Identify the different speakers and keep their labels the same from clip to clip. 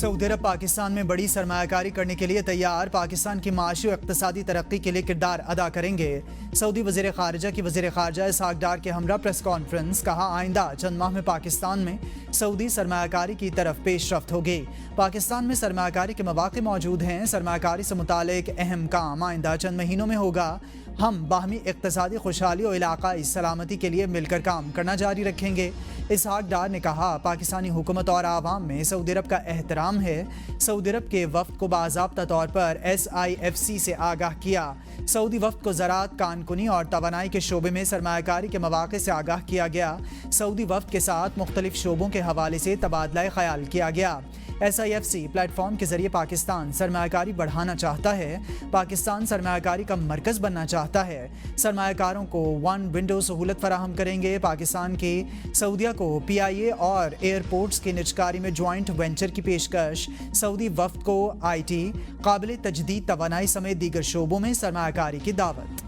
Speaker 1: سعودی عرب پاکستان میں بڑی سرمایہ کاری کرنے کے لیے تیار، پاکستان کی معاشی و اقتصادی ترقی کے لیے کردار ادا کریں گے۔ سعودی وزیر خارجہ کی وزیر خارجہ اسحاق ڈار کے ہمراہ پریس کانفرنس، کہا آئندہ چند ماہ میں پاکستان میں سعودی سرمایہ کاری کی طرف پیش رفت ہوگی۔ پاکستان میں سرمایہ کاری کے مواقع موجود ہیں، سرمایہ کاری سے متعلق اہم کام آئندہ چند مہینوں میں ہوگا۔ ہم باہمی اقتصادی خوشحالی اور علاقائی سلامتی کے لیے مل کر کام کرنا جاری رکھیں گے۔ اسحاق ڈار نے کہا پاکستانی حکومت اور عوام میں سعودی عرب کا احترام ہے۔ سعودی عرب کے وفد کو باضابطہ طور پر SIFC سے آگاہ کیا۔ سعودی وفد کو زراعت، کان کنی اور توانائی کے شعبے میں سرمایہ کاری کے مواقع سے آگاہ کیا گیا۔ سعودی وفد کے ساتھ مختلف شعبوں کے حوالے سے تبادلہ خیال کیا گیا۔ SIFC پلیٹ فارم کے ذریعے پاکستان سرمایہ کاری بڑھانا چاہتا ہے۔ پاکستان سرمایہ کاری کا مرکز بننا چاہتا ہے۔ سرمایہ کاروں کو ون ونڈو سہولت فراہم کریں گے۔ پاکستان کی سعودیہ کو PIA اور ایئرپورٹس کی نجکاری میں جوائنٹ وینچر کی پیشکش۔ سعودی وفد کو IT، قابل تجدید توانائی سمیت دیگر شعبوں میں سرمایہ کاری کی دعوت۔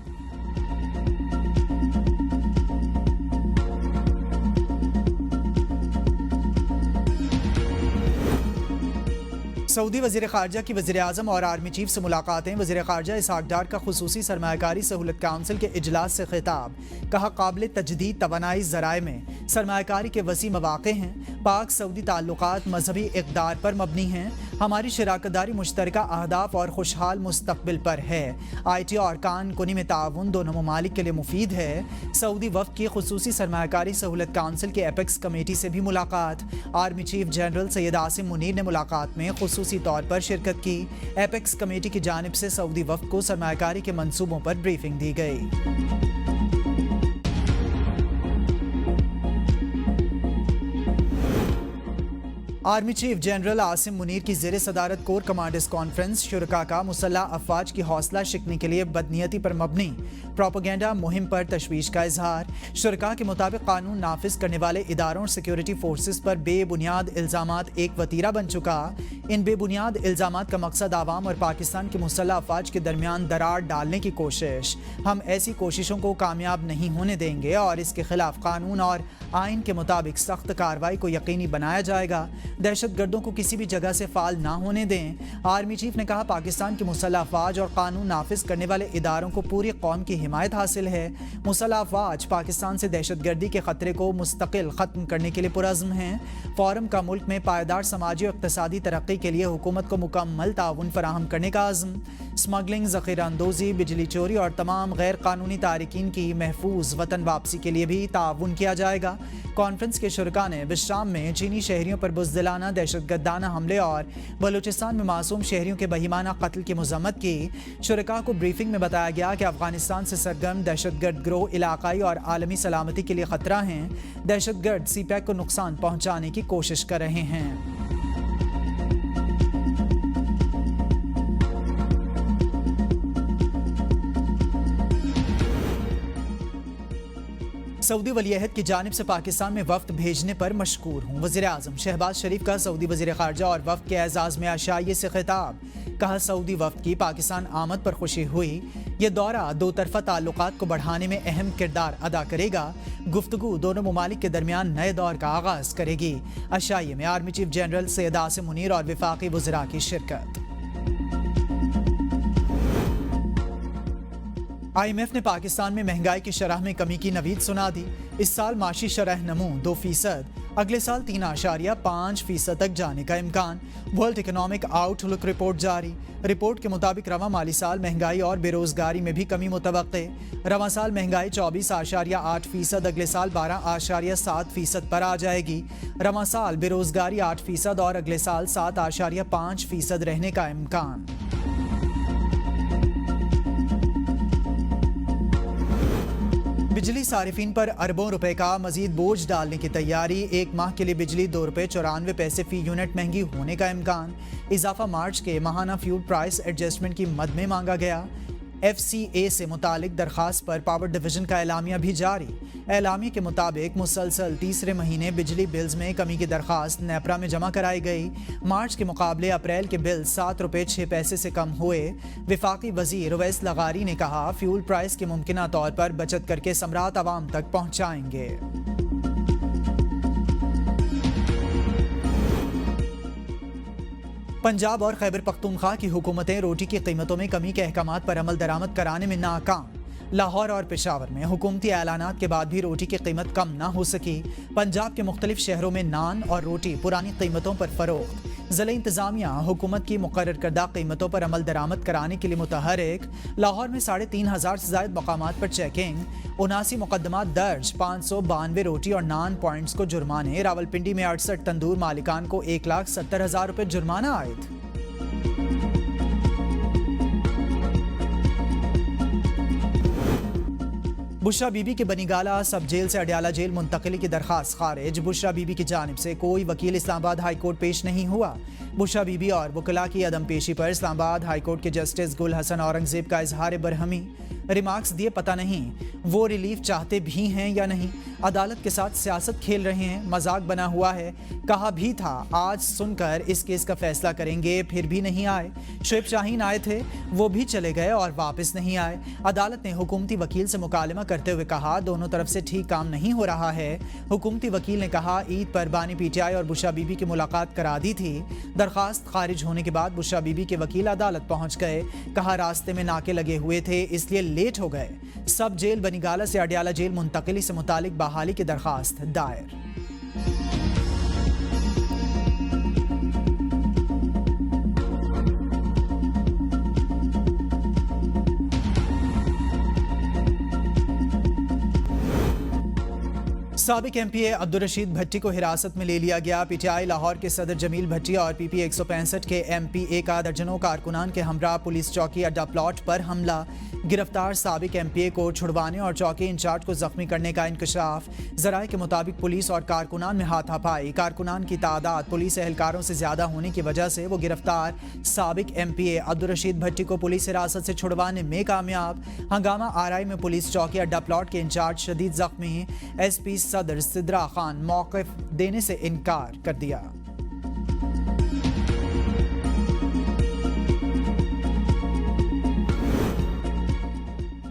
Speaker 1: سعودی وزیر خارجہ کی وزیر اعظم اور آرمی چیف سے ملاقاتیں، وزیر خارجہ اسحاق ڈار کا خصوصی سرمایہ کاری سہولت کونسل کے اجلاس سے خطاب، کہا قابل تجدید توانائی ذرائع میں سرمایہ کاری کے وسیع مواقع ہیں۔ پاک سعودی تعلقات مذہبی اقدار پر مبنی ہیں۔ ہماری شراکت داری مشترکہ اہداف اور خوشحال مستقبل پر ہے۔ IT اور کان کنی میں تعاون دونوں ممالک کے لیے مفید ہے۔ سعودی وفد کی خصوصی سرمایہ کاری سہولت کونسل کے ایپیکس کمیٹی سے بھی ملاقات، army chief general Syed Asim Munir نے ملاقات میں خصوصی طور پر شرکت کی۔ ایپیکس کمیٹی کی جانب سے سعودی وفد کو سرمایہ کاری کے منصوبوں پر بریفنگ دی گئی۔ Army chief general Asim Munir کی زیر صدارت کور کمانڈرز کانفرنس، شرکاء کا مسلح افواج کی حوصلہ شکنی کے لیے بدنیتی پر مبنی پروپیگنڈا مہم پر تشویش کا اظہار۔ شرکاء کے مطابق قانون نافذ کرنے والے اداروں اور سیکیورٹی فورسز پر بے بنیاد الزامات ایک وتیرہ بن چکا۔ ان بے بنیاد الزامات کا مقصد عوام اور پاکستان کے مسلح افواج کے درمیان دراڑ ڈالنے کی کوشش۔ ہم ایسی کوششوں کو کامیاب نہیں ہونے دیں گے اور اس کے خلاف قانون اور آئین کے مطابق سخت کارروائی کو یقینی بنایا جائے گا۔ دہشت گردوں کو کسی بھی جگہ سے فعال نہ ہونے دیں۔ آرمی چیف نے کہا پاکستان کی مسلح افواج اور قانون نافذ کرنے والے اداروں کو پوری قوم کی حمایت حاصل ہے۔ مسلح افواج پاکستان سے دہشت گردی کے خطرے کو مستقل ختم کرنے کے لیے پرعزم ہیں۔ فورم کا ملک میں پائیدار سماجی اور اقتصادی ترقی کے لیے حکومت کو مکمل تعاون فراہم کرنے کا عزم۔ اسمگلنگ، ذخیرہ اندوزی، بجلی چوری اور تمام غیر قانونی تارکین کی محفوظ وطن واپسی کے لیے بھی تعاون کیا جائے گا۔ کانفرنس کے شرکاء نے بشام میں چینی شہریوں پر بزدلانہ دہشت گردانہ حملے اور بلوچستان میں معصوم شہریوں کے بہیمانہ قتل کی مذمت کی۔ شرکاء کو بریفنگ میں بتایا گیا کہ افغانستان سے سرگرم دہشت گرد گروہ علاقائی اور عالمی سلامتی کے لیے خطرہ ہیں۔ دہشت گرد CPEC کو نقصان پہنچانے کی کوشش کر رہے ہیں۔ سعودی ولی عہد کی جانب سے پاکستان میں وفد بھیجنے پر مشکور ہوں، وزیر اعظم شہباز شریف کا سعودی وزیر خارجہ اور وفد کے اعزاز میں عشائیے سے خطاب، کہا سعودی وفد کی پاکستان آمد پر خوشی ہوئی۔ یہ دورہ دو طرفہ تعلقات کو بڑھانے میں اہم کردار ادا کرے گا۔ گفتگو دونوں ممالک کے درمیان نئے دور کا آغاز کرے گی۔ عشائیے میں army chief general Syed Asim Munir اور وفاقی وزراء کی شرکت۔ IMF نے پاکستان میں مہنگائی کی شرح میں کمی کی نوید سنا دی۔ اس سال معاشی شرح نمو 2%، اگلے سال 3.5% تک جانے کا امکان۔ ورلڈ اکنامک آؤٹ لک رپورٹ جاری۔ رپورٹ کے مطابق رواں مالی سال مہنگائی اور بے روزگاری میں بھی کمی متوقع۔ رواں سال مہنگائی 24.8%، اگلے سال 12.7% پر آ جائے گی۔ رواں سال بے روزگاری 8% اور اگلے سال 7.5% رہنے کا امکان۔ بجلی صارفین پر اربوں روپے کا مزید بوجھ ڈالنے کی تیاری۔ ایک ماہ کے لیے بجلی ₹2.94 فی یونٹ مہنگی ہونے کا امکان۔ اضافہ مارچ کے ماہانہ فیول پرائس ایڈجسٹمنٹ کی مد میں مانگا گیا۔ FCA سے متعلق درخواست پر پاور ڈویژن کا اعلامیہ بھی جاری۔ اعلامیہ کے مطابق مسلسل تیسرے مہینے بجلی بلز میں کمی کی درخواست نیپرا میں جمع کرائی گئی۔ مارچ کے مقابلے اپریل کے بل ₹7.06 سے کم ہوئے۔ وفاقی وزیر اویس لغاری نے کہا فیول پرائس کے ممکنہ طور پر بچت کر کے ثمرات عوام تک پہنچائیں گے۔ पंजाब और खैबर पख्तूनख्वा की हुकूमतें रोटी की कीमतों में कमी के अहकामात पर अमल दरामद कराने में नाकाम। लाहौर और पेशावर में हुकूमती ऐलानात के बाद भी रोटी की कीमत कम ना हो सकी। पंजाब के मुख्तलिफ शहरों में नान और रोटी पुरानी कीमतों पर फरोख्त। ज़िला इंतज़ामिया हुकूमत की मुकर्रर करदा कीमतों पर अमल दरामद कराने के लिए मुतहरिक। लाहौर में 3,500 से ज़ायद मकामात पर चेकिंग। 79 मुकदमात दर्ज। 592 रोटी और नान पॉइंट्स को जुर्माने। रावलपिंडी में 68 तंदूर मालिकान को 1,70,000 रुपये जुर्माना आयद। बुशरा बीबी के बनीगाला सब जेल से अडयाला जेल मुंतकिली की दरखास्त खारिज। बुशरा बीबी की जानिब से कोई वकील इस्लामाबाद हाई कोर्ट पेश नहीं हुआ। बुशरा बीबी और वकला की अदम पेशी पर इस्लामाबाद हाई कोर्ट के जस्टिस गुल हसन औरंगजेब का इजहार बरहमी। रिमार्क्स दिए पता नहीं वो रिलीफ चाहते भी हैं या नहीं। अदालत के साथ सियासत खेल रहे हैं, मजाक बना हुआ है। कहा भी था आज सुनकर इस केस का फैसला करेंगे, फिर भी नहीं आए। शुएब शाहीन आए थे, वो भी चले गए और वापस नहीं आए। अदालत ने हुकूमती वकील से मुकालमा करते हुए कहा दोनों तरफ से ठीक काम नहीं हो रहा है। हुकूमती वकील ने कहा ईद पर बानी पीटीआई और बुशरा बीबी की मुलाकात करा दी थी। दरखास्त खारिज होने के बाद बुशरा बीबी के वकील अदालत पहुंच गए। कहा रास्ते में नाके लगे हुए थे इसलिए लेट हो गए। सब जेल बनीगाला से अडयाला जेल मुंतकिली से मुतालिक बहाली की दरखास्त दायर। साबिक एमपीए अब्दुल रशीद भट्टी को हिरासत में ले लिया गया। पीटीआई लाहौर के सदर जमील भट्टी और पीपी 165 के एमपीए का दर्जनों कारकुनान के हमरा पुलिस चौकी अड्डा प्लॉट पर हमला। गिरफ्तार साबिक एमपीए को छुड़वाने और चौकी इंचार्ज को जख्मी करने का इंकशाफ। जराये के मुताबिक पुलिस और कारकुनान में हाथापाई। कारकुनान की तादाद पुलिस एहलकारों से ज्यादा होने की वजह से वो गिरफ्तार साबिक एमपीए अब्दुल रशीद भट्टी को पुलिस हिरासत से छुड़वाने में कामयाब। हंगामा आरआई में पुलिस चौकी अड्डा प्लॉट के इंचार्ज शदीद जख्मी। एसपी सदर सिद्रा खान मौक़िफ़ देने से इनकार कर दिया।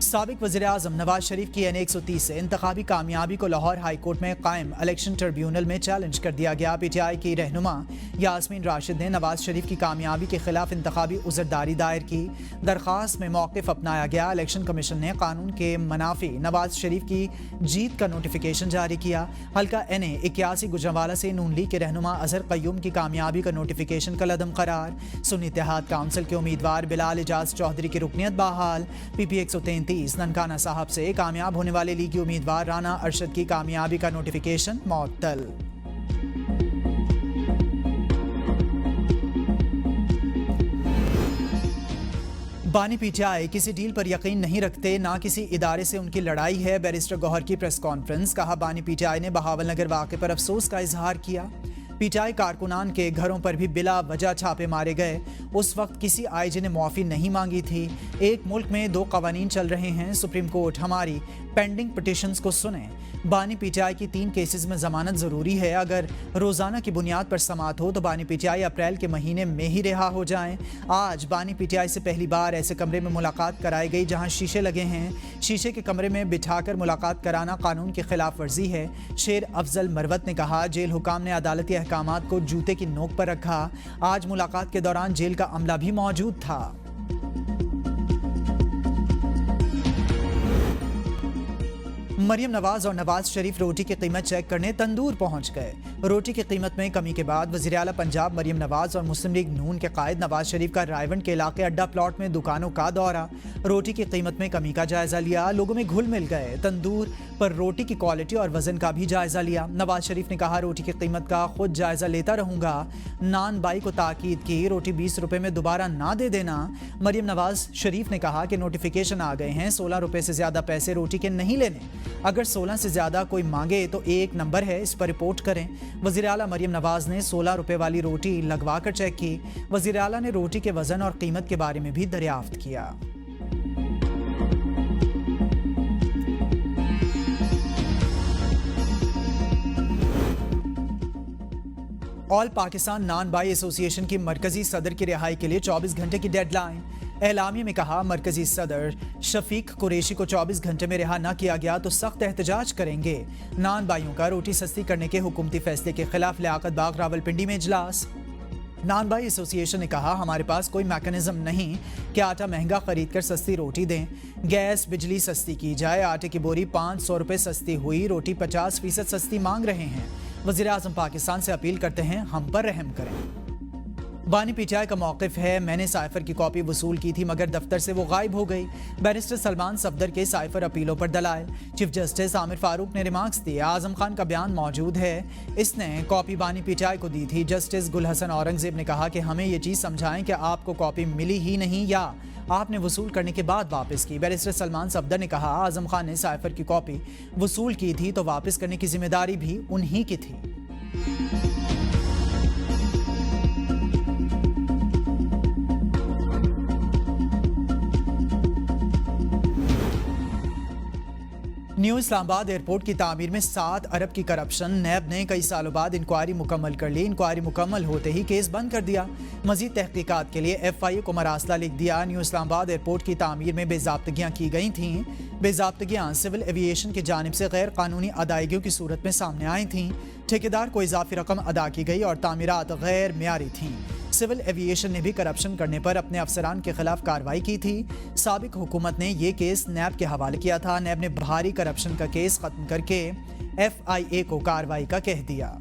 Speaker 1: साबिक वज़ीर आज़म नवाज शरीफ की एन 130 से इंतखाबी कामयाबी को लाहौर हाई कोर्ट में कायम इलेक्शन ट्रिब्यूनल में चैलेंज कर दिया गया। पीटीआई की रहनुमा यास्मीन राशिद ने नवाज शरीफ की कामयाबी के खिलाफ इंतखाबी उज़रदारी दायर की। दरख्वास्त में मौक़िफ़ अपनाया गया। इलेक्शन कमीशन ने कानून के मनाफी नवाज शरीफ की जीत का नोटिफिकेशन जारी किया। हल्का NA 81 गुजरांवाला से नून लीग के रहनुमा अजहर क़य्यूम की कामयाबी का नोटिफिकेशन कलअदम करार। सुन्नी इत्तेहाद काउंसिल के उम्मीदवार बिलाल एजाज चौधरी की रुकनियत बहाल। PP 133 ननकाना साहब से कामयाब होने वाले लीगी उम्मीदवार राना अरशद की कामयाबी का नोटिफिकेशन मुअत्तल। बानी पीटीआई किसी डील पर यकीन नहीं रखते, ना किसी इदारे से उनकी लड़ाई है। बैरिस्टर गौहर की प्रेस कॉन्फ्रेंस। कहा बानी पीटीआई ने बहावल नगर वाक़े पर अफसोस का इजहार किया। पीटीआई कारकुनान के घरों पर भी बिला वजह छापे मारे गए। उस वक्त किसी आईजी ने मुआफ़ी नहीं मांगी थी। एक मुल्क में 2 कवानीन चल रहे हैं। सुप्रीम कोर्ट हमारी पेंडिंग पिटिशंस को सुने। बानी पीटीआई की 3 केसेस में जमानत ज़रूरी है। अगर रोज़ाना की बुनियाद पर समात हो तो बानी पीटीआई अप्रैल के महीने में ही रिहा हो जाएं। आज बानी पीटीआई से पहली बार ऐसे कमरे में मुलाकात कराई गई जहां शीशे लगे हैं। शीशे के कमरे में बिठाकर मुलाकात कराना कानून की खिलाफ वर्जी है। शेर अफजल मरवत ने कहा जेल हुकाम ने अदालती अहकामात को जूते की नोक पर रखा। आज मुलाकात के दौरान जेल का अमला भी मौजूद था। मरियम नवाज और नवाज शरीफ रोटी की कीमत चेक करने तंदूर पहुंच गए। रोटी की कीमत में कमी के बाद वज़ीर आला पंजाब मरियम नवाज और मुस्लिम लीग नून के कायद नवाज शरीफ का रायवंड के इलाके अड्डा प्लॉट में दुकानों का दौरा। रोटी की कीमत में कमी का जायजा लिया। लोगों में घुल मिल गए। तंदूर पर रोटी की क्वालिटी और वजन का भी जायजा लिया। नवाज शरीफ ने कहा रोटी की कीमत का खुद जायजा लेता रहूंगा। नान बाई को ताकीद की रोटी 20 रुपए में दोबारा ना दे देना। मरियम नवाज शरीफ ने कहा कि नोटिफिकेशन आ गए हैं, 16 रुपए से ज्यादा पैसे रोटी के नहीं लेने। अगर 16 से ज्यादा कोई मांगे तो एक नंबर है, इस पर रिपोर्ट करें। वज़ीर आला मरियम नवाज ने 16 रुपए वाली रोटी लगवा कर चेक की। वज़ीर आला ने रोटी के वजन और कीमत के बारे में भी दरियाफ्त किया। ऑल पाकिस्तान नान बाई एसोसिएशन की मरकजी सदर की रिहाई के लिए 24 घंटे की डेडलाइन। एलामिया में कहा मरकजी सदर शफीक कुरैशी को 24 घंटे में रिहा न किया गया तो सख्त एहतजाज करेंगे। नान बाइयों का रोटी सस्ती करने के हुकूमती फैसले के खिलाफ लियाकत बाग रावलपिंडी में इजलास। नान भाई एसोसिएशन ने कहा, हमारे पास कोई मैकेनिज्म नहीं कि आटा महंगा खरीद कर सस्ती रोटी दें। गैस बिजली सस्ती की जाए। आटे की बोरी 500 रुपये सस्ती हुई, रोटी 50% सस्ती मांग रहे हैं। वज़ीर आज़म पाकिस्तान से अपील करते हैं, हम पर रहम करें। बानी पीटीआई का मौक़िफ़ है, मैंने साइफर की कॉपी वसूल की थी मगर दफ्तर से वो गायब हो गई। बैरिस्टर सलमान सफदर के साइफर अपीलों पर दलाइल। चीफ जस्टिस आमिर फारूक ने रिमार्क्स दिए। आजम खान का बयान मौजूद है, इसने कॉपी बानी पीटीआई को दी थी। जस्टिस गुल हसन औरंगजेब ने कहा कि हमें ये चीज़ समझाएं कि आपको कॉपी मिली ही नहीं या आपने वसूल करने के बाद वापस की। बैरिस्टर सलमान सफदर ने कहा, आजम खान ने साइफर की कॉपी वसूल की थी तो वापस करने की जिम्मेदारी भी उन्हीं की थी। न्यू इस्लामाबाद एयरपोर्ट की तामीर में 7 अरब की करप्शन। नैब ने कई सालों बाद इंक्वायरी मुकम्मल कर ली। इंक्वायरी मुकम्मल होते ही केस बंद कर दिया। मजीद तहकीकात के लिए FIA को मरासला लिख दिया। न्यू इस्लामाबाद एयरपोर्ट की तामीर में बेज़ाब्तगियाँ की गई थीं। बेज़ाब्तगियाँ सिविल एविएशन की जानिब से गैर कानूनी अदायगियों की सूरत में सामने आई थीं। ठेकेदार को इजाफी रकम अदा की गई और तामीरात गैर मियारी थीं। सिविल एविएशन ने भी करप्शन करने पर अपने अफसरान के खिलाफ कार्रवाई की थी। साबिक हुकूमत ने यह केस नैब के हवाले किया था। नैब ने भारी करप्शन का केस खत्म करके FIA को कार्रवाई का कह दिया।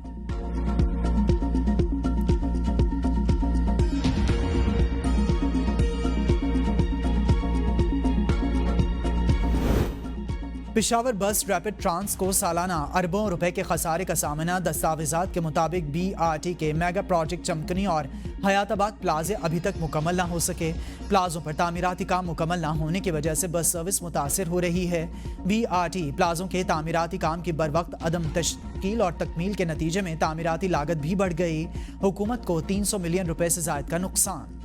Speaker 1: पेशावर बस रैपिड ट्रांस को सालाना अरबों रुपए के खसारे का सामना। दस्तावेजात के मुताबिक BRT के मेगा प्रोजेक्ट चमकनी और हयाताबाद प्लाजे अभी तक मुकम्मल ना हो सके। प्लाजों पर तामीराती काम मुकम्मल ना होने की वजह से बस सर्विस मुतासिर हो रही है। BRT प्लाजों के तामीराती काम की बरवक्त अदम तश्कील और तकमील के नतीजे में तामीराती लागत भी बढ़ गई। हुकूमत को 300 मिलियन रुपए से ज़ायद का नुकसान।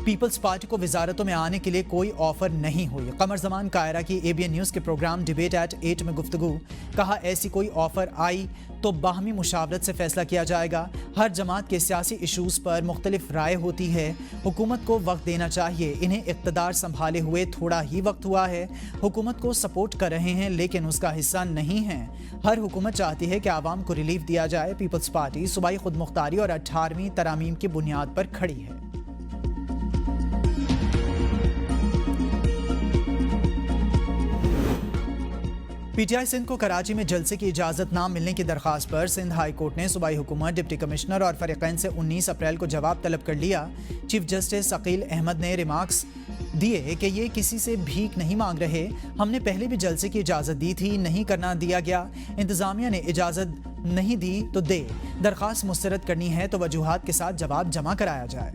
Speaker 1: पीपल्स पार्टी को वजारतों में आने के लिए कोई ऑफर नहीं हुई। कमर जमान कायरा की ABN न्यूज़ के प्रोग्राम डिबेट एट 8 में गुफ्तगू। कहा, ऐसी कोई ऑफर आई तो बाहमी मुशावरत से फैसला किया जाएगा। हर जमात के सियासी इशूज़ पर मुख्तलिफ राय होती है। हुकूमत को वक्त देना चाहिए। इन्हें इक़्तिदार संभाले हुए थोड़ा ही वक्त हुआ है। हुकूमत को सपोर्ट कर रहे हैं लेकिन उसका हिस्सा नहीं है। हर हुकूमत चाहती है कि आवाम को रिलीफ दिया जाए। पीपल्स पार्टी सूबाई खुद मुख्तारी और 18वीं तरामीम की बुनियाद पर खड़ी है। PTI सिंध को कराची में जलसे की इजाज़त ना मिलने की दरख्वास्त पर सिंध हाई कोर्ट ने सूबाई हुकूमत, डिप्टी कमिश्नर और फरीक़ैन से 19 अप्रैल को जवाब तलब कर लिया। चीफ जस्टिस अकील अहमद ने रिमार्क्स दिए कि ये किसी से भीख नहीं मांग रहे। हमने पहले भी जलसे की इजाज़त दी थी, नहीं करना दिया गया। इंतज़ामिया ने इजाज़त नहीं दी तो दे। दरख्वास्त मुस्तरद करनी है तो वजूहात के साथ जवाब जमा कराया जाए।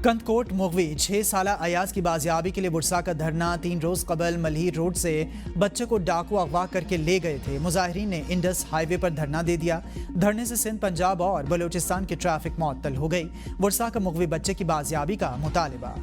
Speaker 1: कंदकोट मुगवी 6 साला अयाज की बाजियाबी के लिए बुरसा का धरना। 3 रोज कबल मलहीर रोड से बच्चे को डाकू अगवा करके ले गए थे। मुजाहिरीन ने इंडस हाईवे पर धरना दे दिया। धरने से सिंध, पंजाब और बलूचिस्तान की ट्रैफिक मुअत्तल हो गई। बुरसा का मुगवी बच्चे की बाजियाबी का मुतालिबा।